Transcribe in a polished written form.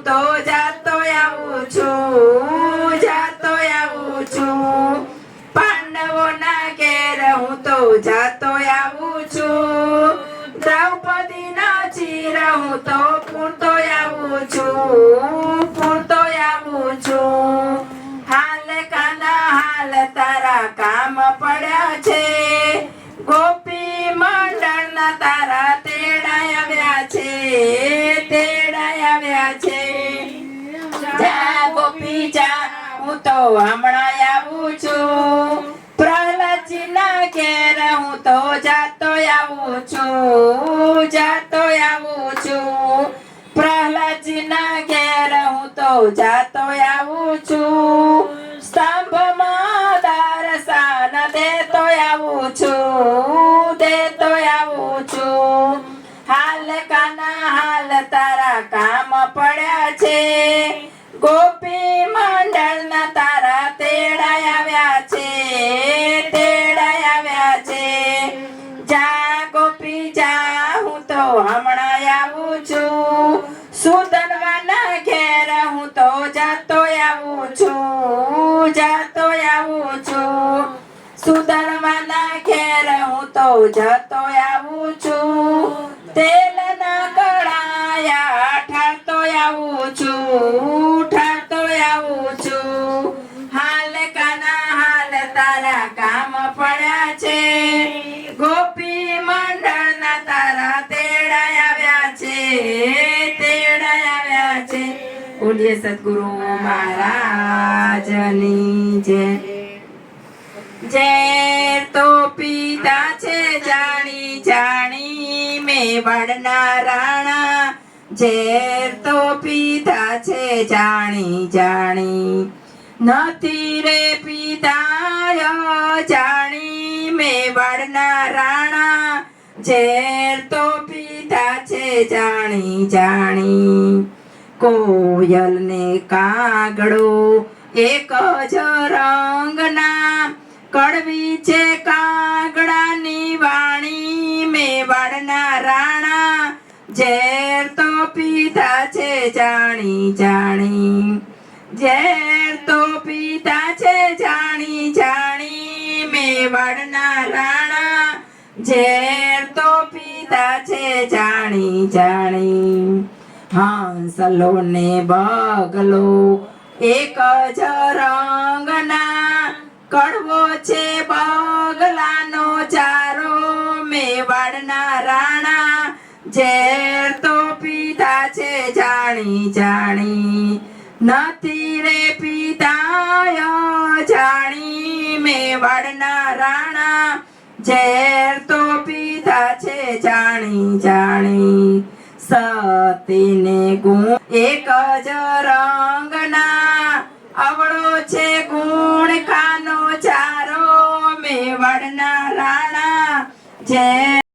તો જાતો આવું છું, જાતો આવું છું. પાંડવોના ઘેર હું તો જાતો આવું છું. દ્રૌપદીના ચીર હું તો પૂરતો આવું છું, પૂરતો આવું છું. હાલ કાના હાલ તારા કામ પડ્યા છે, ગોપી મંડળના તારા તેડા આવ્યા છે, તેડા આવ્યા છે. જા ગોપી જા હું તો હમણાં આવું છું. પ્રહલાદજીના ઘેર હું તો જાતો આવું છું, જાતો આવું છું. પ્રહલાદજીના ઘેર હું તો જાતો આવું છું. સ્તંભમાં દર્શન દેતો આવું છું, દેતો આવું છું. હાલ કાના હાલ તારા કામ પડ્યા છે, ગોપી મંડળના તારા તેડા આવ્યા છે, તેડા આવ્યા છે. જા ગોપી જા હું તો હમણાં આવું છું. સુદર્શનના ઘેર હું તો જાતો આવું છું, જાતો આવું છું. સુદર્શનના ઘેર હું તો જતો આવું છું. તેલના કળાયા ઠારતો આવું છું, ઠારતો આવું છું. હાલ કાના હાલ તારા કામ પડ્યા છે, ગોપી મંડળના તારા તેડા આવ્યા છે, તેડા આવ્યા છે. બોલીએ સદગુરુ મહારાજની જય. ઝેર તો પીતા છે જાણી જાણી મેવાડના રાણા, ઝેર તો પીતા છે જાણી જાણી. નથી રે પીતા જાણી મેવાડના રાણા, ઝેર તો પીતા છે જાણી જાણી. કોયલ ને કાગડો એક જ રંગના, કડવી છે કાગડાની વાણી મેવાડના રાણા, ઝેર તો પીતા છે જાણી જાણી. ઝેર તો પીતા છે જાણી જાણી મેવાડના રાણા, ઝેર તો પીતા છે જાણી જાણી. હંસલો ને બગલો એક જ રંગના, કડવો છે બગલાનો ચારો મેવાડના રાણા, ઝેર તો પીતા છે જાણી જાણી. નથી રે પીતા જાણી મેવાડના રાણા, ઝેર તો પીતા છે જાણી જાણી. સતીને ગુણ એક જ રંગના, અવળો છે ગુણ ખાનો ચારો મેવાડના રાણા, ઝેર